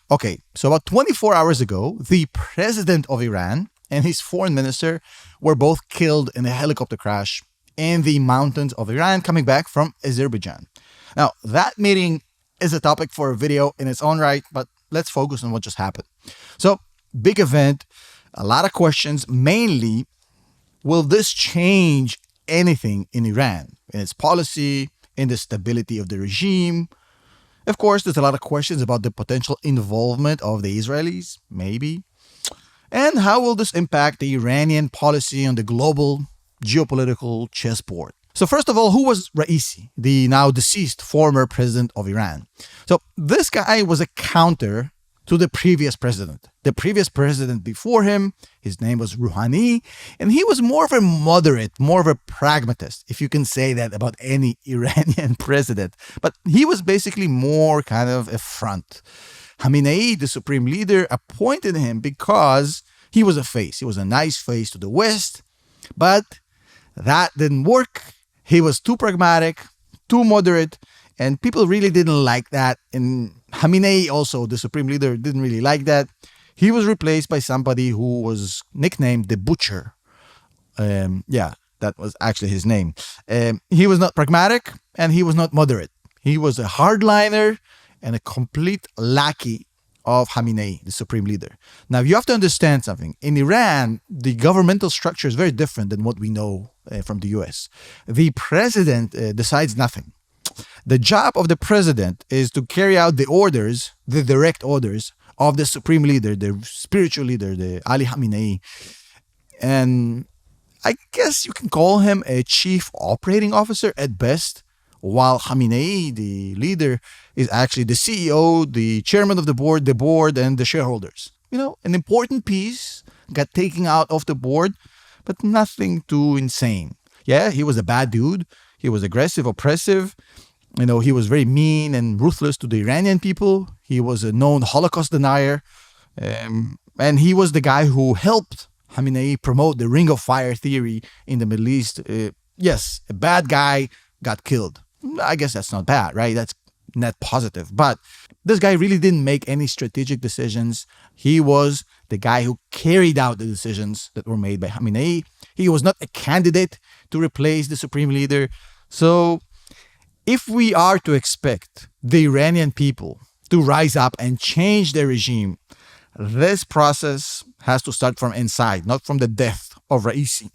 Okay, so about 24 hours ago, the president of Iran and his foreign minister were both killed in a helicopter crash in the mountains of Iran coming back from Azerbaijan. Now, that meeting is a topic for a video in its own right, but let's focus on what just happened. So, big event, a lot of questions, mainly, will this change anything in Iran, in its policy, in the stability of the regime? Of course, there's a lot of questions about the potential involvement of the Israelis, maybe. And how will this impact the Iranian policy on the global geopolitical chessboard? So first of all, who was Raisi, the now deceased former president of Iran? So this guy was a counter to the previous president. The previous president before him, his name was Rouhani, and he was more of a moderate, more of a pragmatist, if you can say that about any Iranian president. But he was basically more kind of a front. Khamenei, the supreme leader, appointed him because he was a face. He was a nice face to the West, but that didn't work. He was too pragmatic, too moderate, and people really didn't like that. And Khamenei also, the supreme leader, didn't really like that. He was replaced by somebody who was nicknamed the Butcher. That was actually his name. He was not pragmatic and he was not moderate. He was a hardliner and a complete lackey of Khamenei, the supreme leader. Now, you have to understand something. In Iran, the governmental structure is very different than what we know from the US. The president decides nothing. The job of the president is to carry out the orders, the direct orders of the supreme leader, the spiritual leader, the Ali Khamenei. And I guess you can call him a chief operating officer at best, while Khamenei, the leader, is actually the CEO, the chairman of the board, and the shareholders. You know, an important piece got taken out of the board, but nothing too insane. Yeah, he was a bad dude. He was aggressive, oppressive. You know, he was very mean and ruthless to the Iranian people. He was a known Holocaust denier. And he was the guy who helped Khamenei promote the Ring of Fire theory in the Middle East. Yes, a bad guy got killed. I guess that's not bad, right? That's net positive. But this guy really didn't make any strategic decisions. He was the guy who carried out the decisions that were made by Khamenei. He was not a candidate to replace the supreme leader. So if we are to expect the Iranian people to rise up and change their regime, this process has to start from inside, not from the death of Raisi.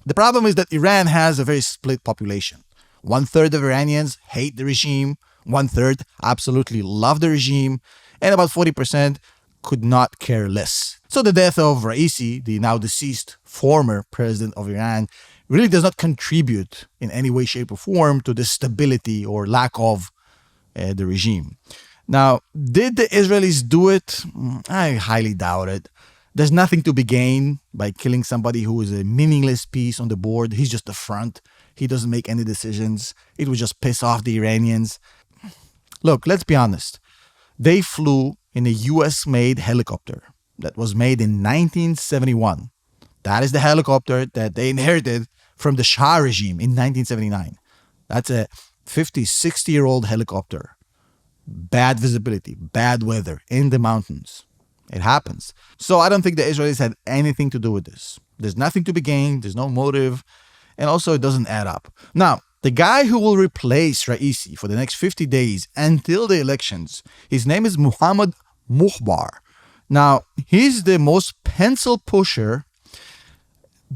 The problem is that Iran has a very split population. 1/3 of Iranians hate the regime, 1/3 absolutely love the regime, and about 40% could not care less. So the death of Raisi, the now deceased former president of Iran, really does not contribute in any way, shape, or form to the stability or lack of the regime. Now, did the Israelis do it? I highly doubt it. There's nothing to be gained by killing somebody who is a meaningless piece on the board. He's just the front. He doesn't make any decisions. It would just piss off the Iranians. Look, let's be honest. They flew in a US-made helicopter that was made in 1971. That is the helicopter that they inherited from the Shah regime in 1979. That's a 50, 60-year-old helicopter. Bad visibility, bad weather in the mountains. It happens. So I don't think the Israelis had anything to do with this. There's nothing to be gained. There's no motive. And also it doesn't add up. Now, the guy who will replace Raisi for the next 50 days until the elections, his name is Mohammad Mokhber. Now, he's the most pencil pusher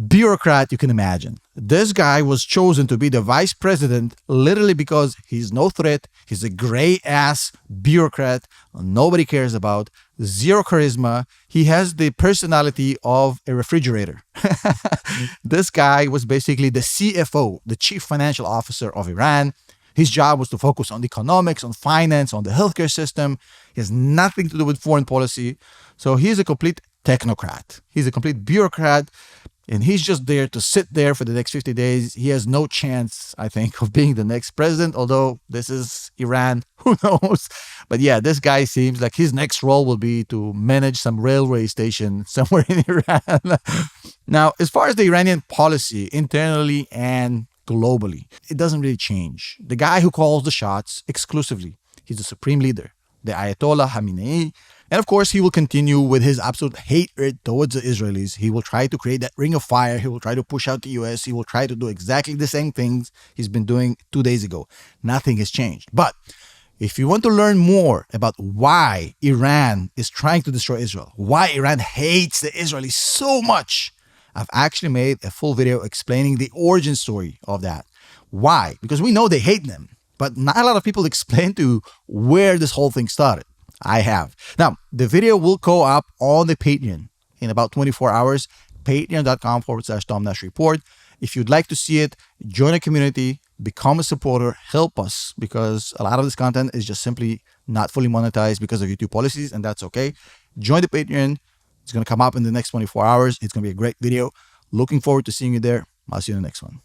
bureaucrat you can imagine. This guy was chosen to be the vice president literally because he's no threat. He's a gray-ass bureaucrat nobody cares about, zero charisma. He has the personality of a refrigerator. This guy was basically the CFO, the chief financial officer of Iran. His job was to focus on economics, on finance, on the healthcare system. He has nothing to do with foreign policy. So he's a complete technocrat. He's a complete bureaucrat. And he's just there to sit there for the next 50 days. He has no chance, I think, of being the next president, although this is Iran. Who knows? But yeah, this guy seems like his next role will be to manage some railway station somewhere in Iran. Now, as far as the Iranian policy, internally and globally, it doesn't really change. The guy who calls the shots exclusively, he's the supreme leader, the Ayatollah Khamenei. And of course, he will continue with his absolute hatred towards the Israelis. He will try to create that ring of fire. He will try to push out the US. He will try to do exactly the same things he's been doing 2 days ago. Nothing has changed. But if you want to learn more about why Iran is trying to destroy Israel, why Iran hates the Israelis so much, I've actually made a full video explaining the origin story of that. Why? Because we know they hate them, but not a lot of people explain to you where this whole thing started. I have. Now, the video will go up on the Patreon in about 24 hours, patreon.com/Tom Nash Report. If you'd like to see it, join a community, become a supporter, help us, because a lot of this content is just simply not fully monetized because of YouTube policies, and that's okay. Join the Patreon. It's going to come up in the next 24 hours. It's going to be a great video. Looking forward to seeing you there. I'll see you in the next one.